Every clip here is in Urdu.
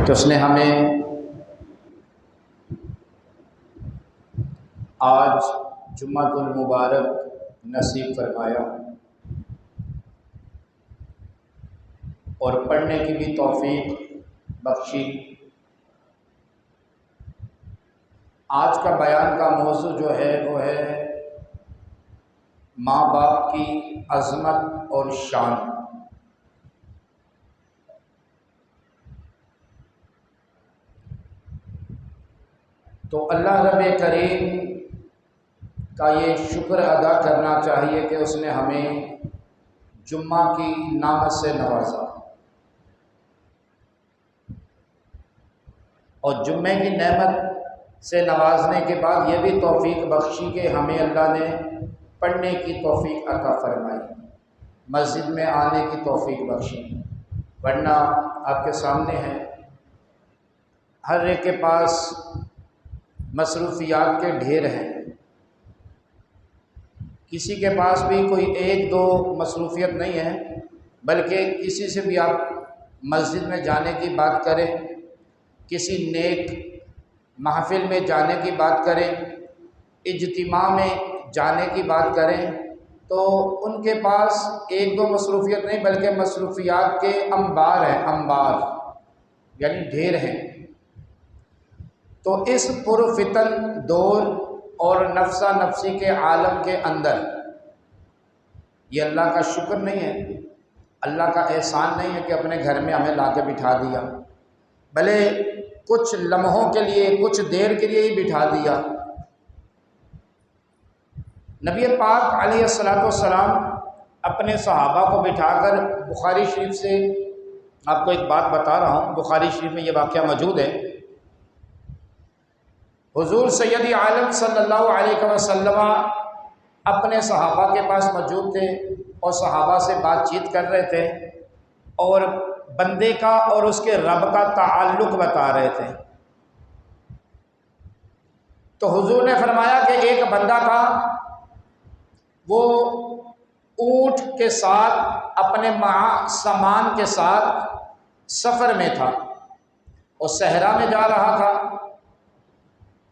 کہ اس نے ہمیں آج جمعۃ المبارک نصیب فرمایا اور پڑھنے کی بھی توفیق بخشی۔ آج کا بیان کا موضوع جو ہے وہ ہے ماں باپ کی عظمت اور شان۔ تو اللہ رب کریم کا یہ شکر ادا کرنا چاہیے کہ اس نے ہمیں جمعہ کی نعمت سے نوازا، اور جمعے کی نعمت سے نوازنے کے بعد یہ بھی توفیق بخشی کہ ہمیں اللہ نے پڑھنے کی توفیق عطا فرمائی، مسجد میں آنے کی توفیق بخشی۔ ورنہ آپ کے سامنے ہے، ہر ایک کے پاس مصروفیات کے ڈھیر ہیں، کسی کے پاس بھی کوئی ایک دو مصروفیت نہیں ہے، بلکہ کسی سے بھی آپ مسجد میں جانے کی بات کریں، کسی نیک محفل میں جانے کی بات کریں، اجتماع میں جانے کی بات کریں، تو ان کے پاس ایک دو مصروفیت نہیں بلکہ مصروفیات کے انبار ہیں، انبار یعنی ڈھیر ہیں۔ تو اس پرفتن دور اور نفسا نفسی کے عالم کے اندر یہ اللہ کا شکر نہیں ہے، اللہ کا احسان نہیں ہے کہ اپنے گھر میں ہمیں لا کے بٹھا دیا، بھلے کچھ لمحوں کے لیے کچھ دیر کے لیے ہی بٹھا دیا۔ نبی پاک علیہ الصلوۃ والسلام اپنے صحابہ کو بٹھا کر، بخاری شریف سے آپ کو ایک بات بتا رہا ہوں، بخاری شریف میں یہ واقعہ موجود ہے۔ حضور سید عالم صلی اللہ علیہ وسلم اپنے صحابہ کے پاس موجود تھے اور صحابہ سے بات چیت کر رہے تھے اور بندے کا اور اس کے رب کا تعلق بتا رہے تھے۔ تو حضور نے فرمایا کہ ایک بندہ تھا، وہ اونٹ کے ساتھ اپنے سامان کے ساتھ سفر میں تھا اور صحرا میں جا رہا تھا۔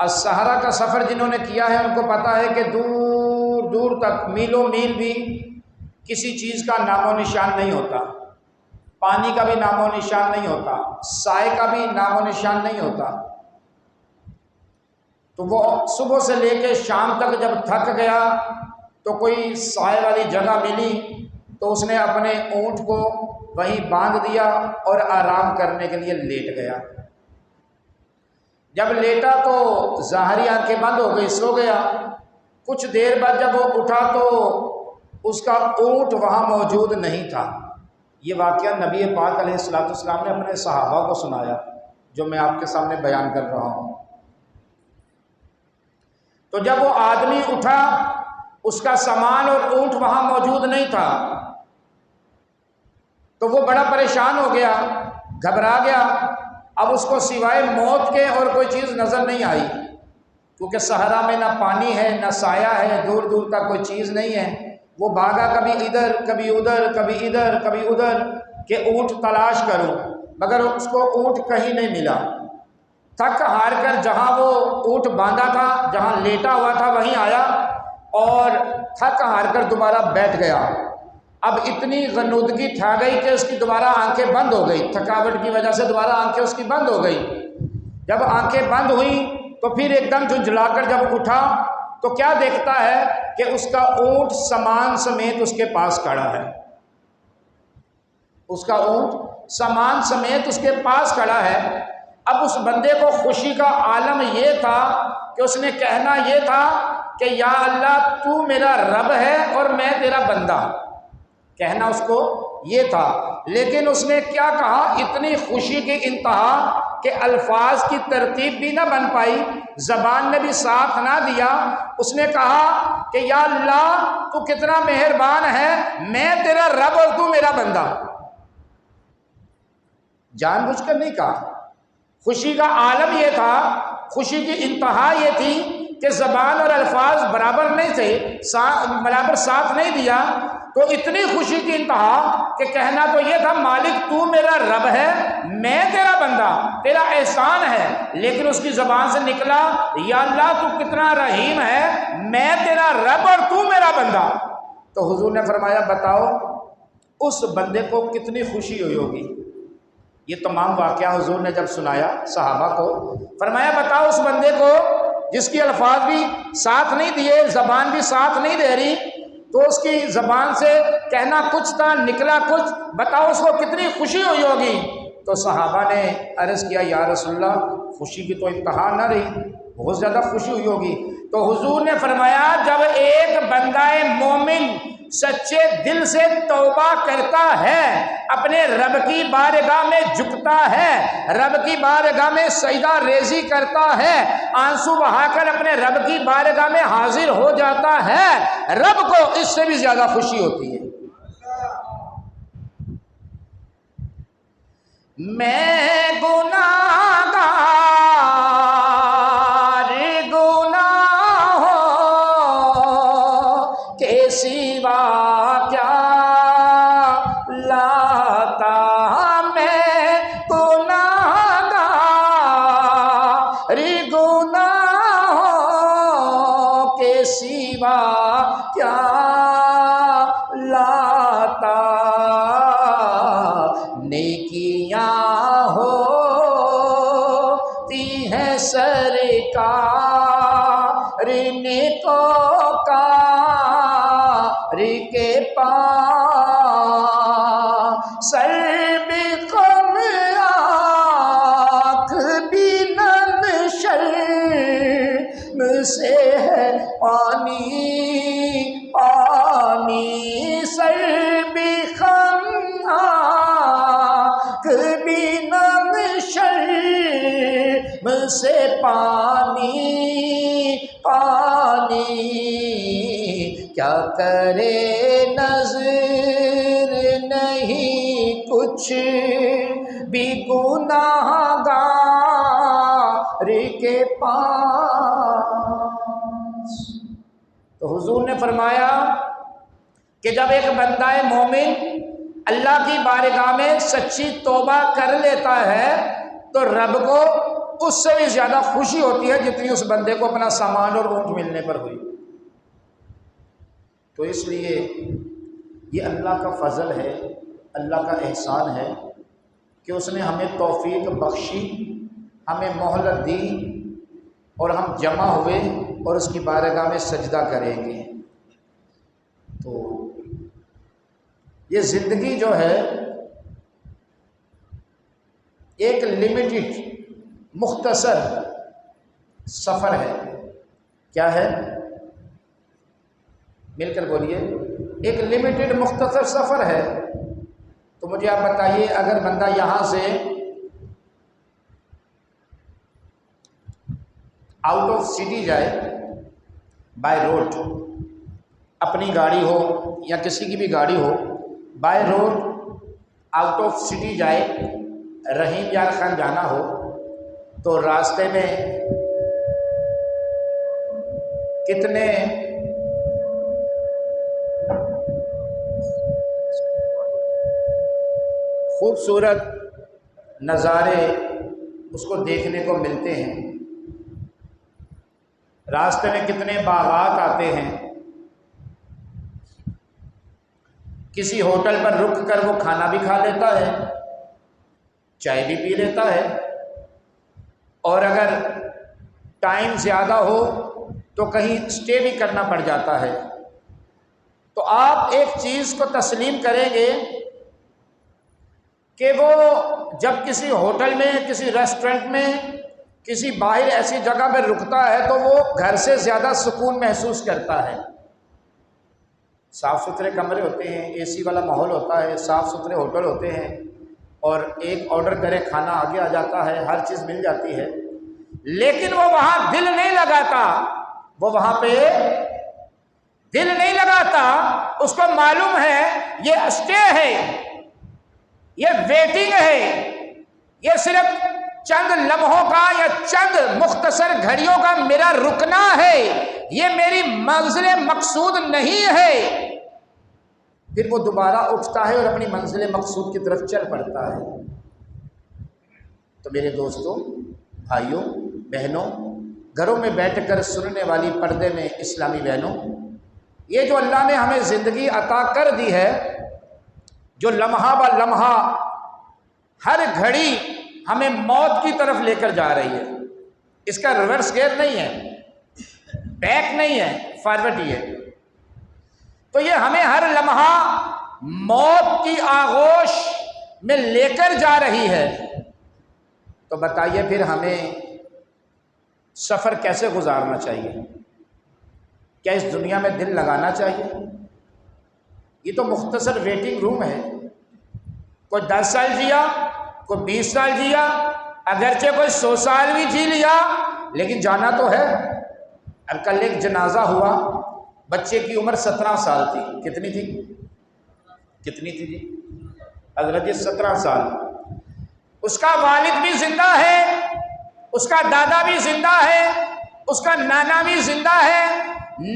الصحرا کا سفر جنہوں نے کیا ہے ان کو پتہ ہے کہ دور دور تک میلوں میل بھی کسی چیز کا نام و نشان نہیں ہوتا، پانی کا بھی نام و نشان نہیں ہوتا، سائے کا بھی نام و نشان نہیں ہوتا۔ تو وہ صبح سے لے کے شام تک جب تھک گیا تو کوئی سائے والی جگہ ملی تو اس نے اپنے اونٹ کو وہیں باندھ دیا اور آرام کرنے کے لیے لیٹ گیا۔ جب لیٹا تو ظاہری آنکھیں بند ہو گئی، سو گیا۔ کچھ دیر بعد جب وہ اٹھا تو اس کا اونٹ وہاں موجود نہیں تھا۔ یہ واقعہ نبی پاک علیہ الصلوۃ والسلام نے اپنے صحابہ کو سنایا، جو میں آپ کے سامنے بیان کر رہا ہوں۔ تو جب وہ آدمی اٹھا، اس کا سامان اور اونٹ وہاں موجود نہیں تھا، تو وہ بڑا پریشان ہو گیا، گھبرا گیا۔ اب اس کو سوائے موت کے اور کوئی چیز نظر نہیں آئی، کیونکہ صحرا میں نہ پانی ہے نہ سایہ ہے، دور دور تک کوئی چیز نہیں ہے۔ وہ بھاگا کبھی ادھر کبھی ادھر کبھی ادھر کبھی ادھر کہ اونٹ تلاش کروں، مگر اس کو اونٹ کہیں نہیں ملا۔ تھک ہار کر جہاں وہ اونٹ باندھا تھا، جہاں لیٹا ہوا تھا، وہیں آیا اور تھک ہار کر دوبارہ بیٹھ گیا۔ اب اتنی غنودگی تھا گئی کہ اس کی دوبارہ آنکھیں بند ہو گئی، تھکاوٹ کی وجہ سے دوبارہ آنکھیں اس کی بند ہو گئی۔ جب آنکھیں بند ہوئیں تو پھر ایک دم جھنجھلا کر جب اٹھا تو کیا دیکھتا ہے کہ اس کا اونٹ سامان سمیت اس کے پاس کھڑا ہے۔ اس کا اونٹ سامان سمیت اس کے پاس کھڑا ہے۔ اب اس بندے کو خوشی کا عالم یہ تھا کہ اس نے کہنا یہ تھا کہ یا اللہ تو میرا رب ہے اور میں تیرا بندہ، کہنا اس کو یہ تھا۔ لیکن اس نے کیا کہا، اتنی خوشی کی انتہا کہ الفاظ کی ترتیب بھی نہ بن پائی، زبان نے بھی ساتھ نہ دیا۔ اس نے کہا کہ یا اللہ تو کتنا مہربان ہے، میں تیرا رب اور تو میرا بندہ۔ جان بوجھ کر نہیں کہا، خوشی کا عالم یہ تھا، خوشی کی انتہا یہ تھی کہ زبان اور الفاظ برابر نہیں تھے، برابر ساتھ نہیں دیا، تو اتنی خوشی کی انتہا کہ کہنا تو یہ تھا مالک تو میرا رب ہے، میں تیرا بندہ، تیرا احسان ہے، لیکن اس کی زبان سے نکلا یا اللہ تو کتنا رحیم ہے، میں تیرا رب اور تو میرا بندہ۔ تو حضور نے فرمایا بتاؤ اس بندے کو کتنی خوشی ہوئی ہوگی۔ یہ تمام واقعہ حضور نے جب سنایا صحابہ کو، فرمایا بتاؤ اس بندے کو جس کی الفاظ بھی ساتھ نہیں دیے، زبان بھی ساتھ نہیں دے رہی، تو اس کی زبان سے کہنا کچھ تھا نکلا کچھ، بتاؤ اس کو کتنی خوشی ہوئی ہوگی۔ تو صحابہ نے عرض کیا یا رسول اللہ خوشی کی تو انتہا نہ رہی، بہت زیادہ خوشی ہوئی ہوگی۔ تو حضور نے فرمایا جب ایک بندہ مومن سچے دل سے توبہ کرتا ہے، اپنے رب کی بارگاہ میں جھکتا ہے، رب کی بارگاہ میں سجدہ ریزی کرتا ہے، آنسو بہا کر اپنے رب کی بارگاہ میں حاضر ہو جاتا ہے، رب کو اس سے بھی زیادہ خوشی ہوتی ہے۔ میں گناہگار گناہوں کے سوا کیا لاتا، میں گناہگار گناہوں کے سوا کیا لاتا، نیکیاں ہوتی ہیں سرکار نیکوکار کے پاس، سر بھی غم آنکھ بھی نم، شرم سے ہے پانی پانی، سر بھی غم آنکھ بھی نم، شرم سے پانی پانی، کیا کرے نظر نہیں کچھ بھی گناہگار کے پاس۔ تو حضور نے فرمایا کہ جب ایک بندہ مومن اللہ کی بارگاہ میں سچی توبہ کر لیتا ہے تو رب کو اس سے بھی زیادہ خوشی ہوتی ہے جتنی اس بندے کو اپنا سامان اور اونٹ ملنے پر ہوئی۔ تو اس لیے یہ اللہ کا فضل ہے، اللہ کا احسان ہے کہ اس نے ہمیں توفیق بخشی، ہمیں مہلت دی اور ہم جمع ہوئے اور اس کی بارگاہ میں سجدہ کریں گے۔ تو یہ زندگی جو ہے ایک لمیٹڈ مختصر سفر ہے۔ کیا ہے؟ مل کر بولیے، ایک لمیٹڈ مختصر سفر ہے۔ تو مجھے آپ بتائیے اگر بندہ یہاں سے آؤٹ آف سٹی جائے بائی روڈ، اپنی گاڑی ہو یا کسی کی بھی گاڑی ہو، by road out of city جائے، رحیم یار خان جانا ہو، تو راستے میں کتنے خوبصورت نظارے اس کو دیکھنے کو ملتے ہیں، راستے میں کتنے باغات آتے ہیں، کسی ہوٹل پر رک کر وہ کھانا بھی کھا لیتا ہے، چائے بھی پی لیتا ہے، اور اگر ٹائم زیادہ ہو تو کہیں اسٹے بھی کرنا پڑ جاتا ہے۔ تو آپ ایک چیز کو تسلیم کریں گے کہ وہ جب کسی ہوٹل میں، کسی ریسٹورنٹ میں، کسی باہر ایسی جگہ پہ رکتا ہے تو وہ گھر سے زیادہ سکون محسوس کرتا ہے۔ صاف ستھرے کمرے ہوتے ہیں، اے سی والا ماحول ہوتا ہے، صاف ستھرے ہوٹل ہوتے ہیں، اور ایک آرڈر کرے کھانا آگے آ جاتا ہے، ہر چیز مل جاتی ہے، لیکن وہ وہاں دل نہیں لگاتا، وہ وہاں پہ دل نہیں لگاتا۔ اس کو معلوم ہے یہ اسٹے ہے، یہ ویٹنگ ہے، یہ صرف چند لمحوں کا یا چند مختصر گھڑیوں کا میرا رکنا ہے، یہ میری منزل مقصود نہیں ہے۔ پھر وہ دوبارہ اٹھتا ہے اور اپنی منزل مقصود کی طرف چل پڑتا ہے۔ تو میرے دوستوں، بھائیوں، بہنوں، گھروں میں بیٹھ کر سننے والی پردے میں اسلامی بہنوں، یہ جو اللہ نے ہمیں زندگی عطا کر دی ہے، جو لمحہ با لمحہ ہر گھڑی ہمیں موت کی طرف لے کر جا رہی ہے، اس کا ریورس گیئر نہیں ہے، بیک نہیں ہے، فارورڈ ہی ہے۔ تو یہ ہمیں ہر لمحہ موت کی آغوش میں لے کر جا رہی ہے۔ تو بتائیے پھر ہمیں سفر کیسے گزارنا چاہیے؟ کیا اس دنیا میں دل لگانا چاہیے؟ یہ تو مختصر ویٹنگ روم ہے۔ کوئی 10 سال جیا، کوئی 20 سال جیا، اگرچہ کوئی 100 سال بھی جی لیا، لیکن جانا تو ہے۔ اب کل ایک جنازہ ہوا، بچے کی عمر 17 سال تھی۔ کتنی تھی جی؟ حضرت 17 سال۔ اس کا والد بھی زندہ ہے، اس کا دادا بھی زندہ ہے، اس کا نانا بھی زندہ ہے،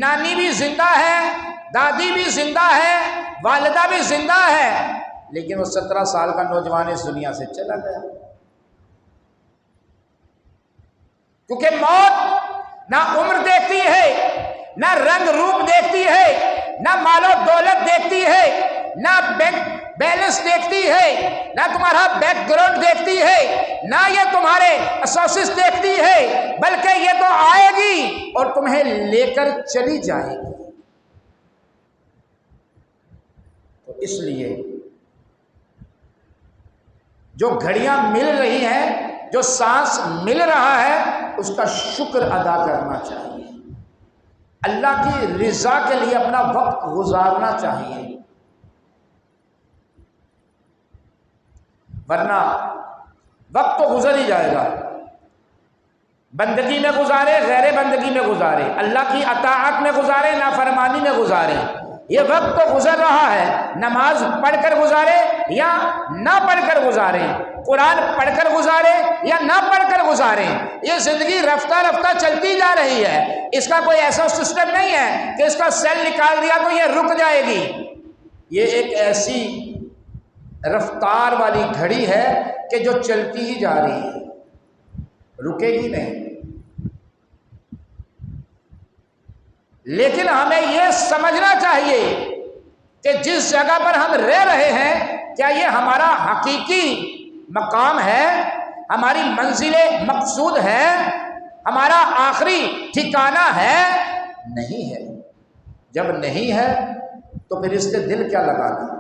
نانی بھی زندہ ہے، دادی بھی زندہ ہے، والدہ بھی زندہ ہے، لیکن وہ 17 سال کا نوجوان اس دنیا سے چلا گیا۔ کیونکہ موت نہ عمر دیکھتی ہے، نہ رنگ روپ دیکھتی ہے، نہ مال و دولت دیکھتی ہے، نہ بینک بیلنس دیکھتی ہے، نہ تمہارا بیک گراؤنڈ دیکھتی ہے، نہ یہ تمہارے اسوسس دیکھتی ہے، بلکہ یہ تو آئے گی اور تمہیں لے کر چلی جائے گی۔ تو اس لیے جو گھڑیاں مل رہی ہیں، جو سانس مل رہا ہے، اس کا شکر ادا کرنا چاہیے، اللہ کی رضا کے لیے اپنا وقت گزارنا چاہیے، ورنہ وقت تو گزر ہی جائے گا۔ بندگی میں گزارے، غیر بندگی میں گزارے، اللہ کی اطاعت میں گزارے، نافرمانی میں گزارے، یہ وقت تو گزر رہا ہے۔ نماز پڑھ کر گزارے یا نہ پڑھ کر گزارے، قرآن پڑھ کر گزارے یا نہ پڑھ کر گزارے، یہ زندگی رفتہ رفتہ چلتی جا رہی ہے۔ اس کا کوئی ایسا سسٹم نہیں ہے کہ اس کا سیل نکال دیا تو یہ رک جائے گی۔ یہ ایک ایسی رفتار والی گھڑی ہے کہ جو چلتی ہی جا رہی ہے، رکے گی نہیں۔ لیکن ہمیں یہ سمجھنا چاہیے کہ جس جگہ پر ہم رہ رہے ہیں، کیا یہ ہمارا حقیقی مقام ہے، ہماری منزل مقصود ہے، ہمارا آخری ٹھکانہ ہے؟ نہیں ہے۔ جب نہیں ہے تو پھر اس سے دل کیا لگانا؟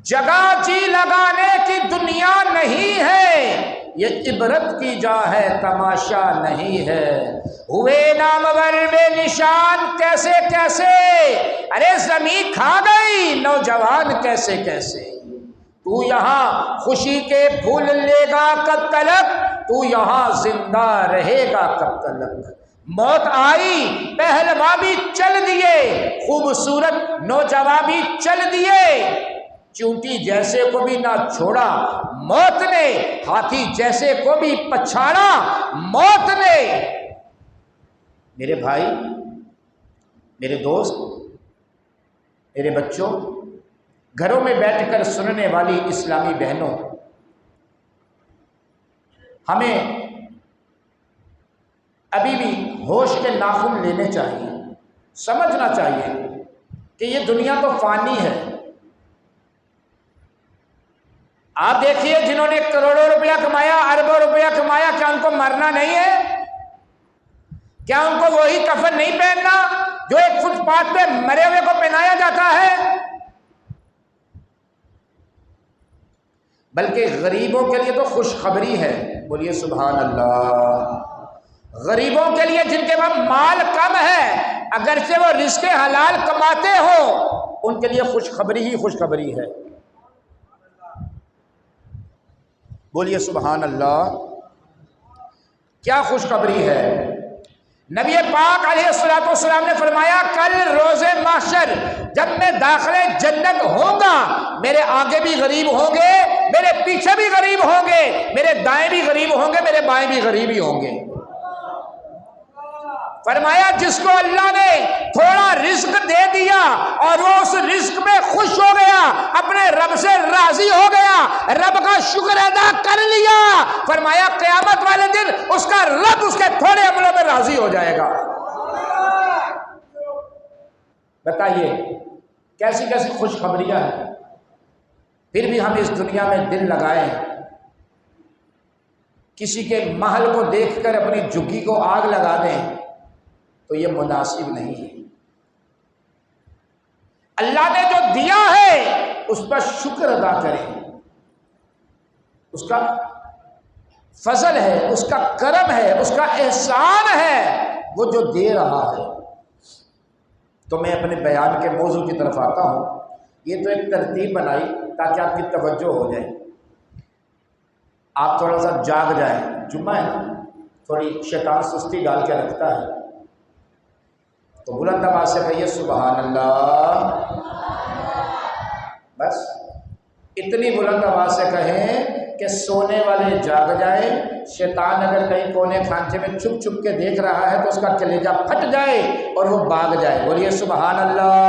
جگہ جی لگانے کی دنیا نہیں ہے، یہ عبرت کی جا ہے، تماشا نہیں ہے۔ ہوئے نامور بے نشان کیسے کیسے، ارے زمین کھا گئی نوجوان کیسے کیسے۔ تو یہاں خوشی کے پھول لے گا کب تلک، تو یہاں زندہ رہے گا کب تلک۔ موت آئی، پہلوا بھی چل دیے، خوبصورت نوجوان بھی چل دیے، چونٹی جیسے کو بھی نہ چھوڑا موت نے، ہاتھی جیسے کو بھی پچھاڑا موت نے۔ میرے بھائی، میرے دوست، میرے بچوں، گھروں میں بیٹھ کر سننے والی اسلامی بہنوں، ہمیں ابھی بھی ہوش کے ناخن لینے چاہیے، سمجھنا چاہیے کہ یہ دنیا تو فانی ہے۔ آپ دیکھیے جنہوں نے کروڑوں روپیہ کمایا، اربوں روپیہ کمایا، کیا ان کو مرنا نہیں ہے؟ کیا ان کو وہی کفن نہیں پہننا جو ایک فٹ پاتھ پہ مرے ہوئے کو پہنایا جاتا ہے؟ بلکہ غریبوں کے لیے تو خوشخبری ہے، بولیے سبحان اللہ۔ غریبوں کے لیے جن کے پاس مال کم ہے، اگرچہ وہ رزق حلال کماتے ہو، ان کے لیے خوشخبری ہی خوشخبری ہے، بولیے سبحان اللہ۔ کیا خوشخبری ہے؟ نبی پاک علیہ الصلوۃ والسلام نے فرمایا، کل روز محشر جب میں داخل جنت ہوں گا، میرے آگے بھی غریب ہوں گے، میرے پیچھے بھی غریب ہوں گے، میرے دائیں بھی غریب ہوں گے، میرے بائیں بھی غریب ہی ہوں گے۔ فرمایا جس کو اللہ نے تھوڑا رزق دے دیا اور وہ اس رزق میں خوش ہو گیا، اپنے رب سے راضی ہو گیا، رب کا شکر ادا کر لیا، فرمایا قیامت والے دن اس کا رب اس کے تھوڑے عملوں میں راضی ہو جائے گا۔ بتائیے کیسی کیسی خوشخبریاں ہیں، پھر بھی ہم اس دنیا میں دل لگائیں، کسی کے محل کو دیکھ کر اپنی جھگی کو آگ لگا دیں تو یہ مناسب نہیں ہے۔ اللہ نے جو دیا ہے اس پر شکر ادا کریں، اس کا فضل ہے، اس کا کرم ہے، اس کا احسان ہے، وہ جو دے رہا ہے۔ تو میں اپنے بیان کے موضوع کی طرف آتا ہوں۔ یہ تو ایک ترتیب بنائی تاکہ آپ کی توجہ ہو جائے، آپ تھوڑا سا جاگ جائیں۔ جمعہ ہے نا، تھوڑی شیطان سستی ڈال کے رکھتا ہے، تو بلند آواز سے کہیے سبحان اللہ۔ بس اتنی بلند آواز سے کہیں کہ سونے والے جاگ جائیں، شیطان اگر کہیں کونے کھانچے میں چھپ چھپ کے دیکھ رہا ہے تو اس کا کلیجہ پھٹ جائے اور وہ بھاگ جائے۔ بولیے سبحان اللہ۔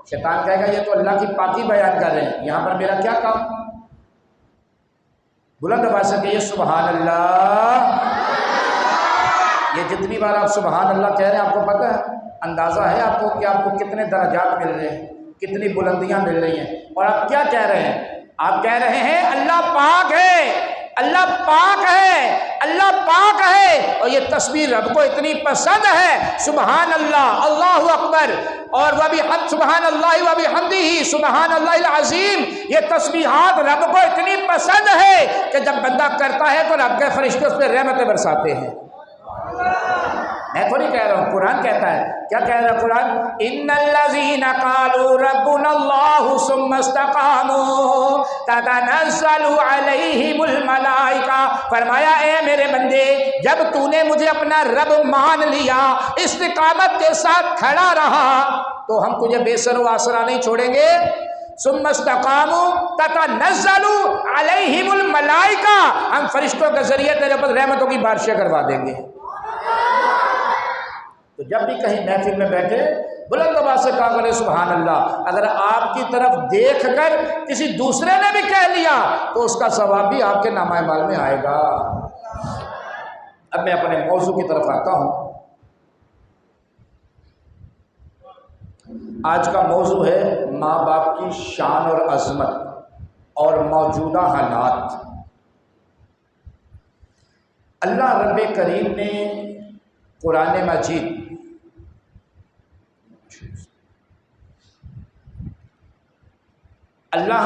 شیطان کہے گا یہ تو اللہ کی پاکی بیان کر رہے ہیں، یہاں پر میرا کیا کام؟ بلند آواز سے کہیے سبحان اللہ۔ یہ جتنی بار آپ سبحان اللہ کہہ رہے ہیں، آپ کو پتہ ہے، اندازہ ہے آپ کو کہ آپ کو کتنے درجات مل رہے ہیں، کتنی بلندیاں مل رہی ہیں، اور آپ کیا کہہ رہے ہیں؟ آپ کہہ رہے ہیں اللہ پاک ہے، اللہ پاک ہے، اللہ پاک ہے، اور یہ تسبیح رب کو اتنی پسند ہے، سبحان اللہ، اللہ اکبر، اور وہ بھی حمد سبحان اللہ و بحمدہ سبحان اللہ العظیم، یہ تسبیحات رب کو اتنی پسند ہے کہ جب بندہ کرتا ہے تو رب کے فرشتے اس پہ رحمتیں برساتے ہیں۔ میں تھوڑی کہہ رہا ہوں، قرآن کہتا ہے۔ کیا کہہ رہا ہے قرآن؟ ان الذین قالوا ربنا اللہ ثم استقاموا تتنزل علیہم الملائکہ، فرمایا اے میرے بندے، جب تو نے مجھے اپنا رب مان لیا، استقامت کے ساتھ کھڑا رہا، تو ہم تجھے بے سر و آسرا نہیں چھوڑیں گے۔ ثم استقاموا تتنزل علیہم الملائکہ، ہم فرشتوں کے ذریعے تیرے پر رحمتوں کی بارشیں کروا دیں گے۔ تو جب بھی کہیں محفل میں بیٹھے بلند آواز سے کہا کرے سبحان اللہ۔ اگر آپ کی طرف دیکھ کر کسی دوسرے نے بھی کہہ لیا تو اس کا ثواب بھی آپ کے نامہ اعمال میں آئے گا۔ اب میں اپنے موضوع کی طرف آتا ہوں۔ آج کا موضوع ہے ماں باپ کی شان اور عظمت اور موجودہ حالات۔ اللہ رب کریم نے قرآن مجید اللہ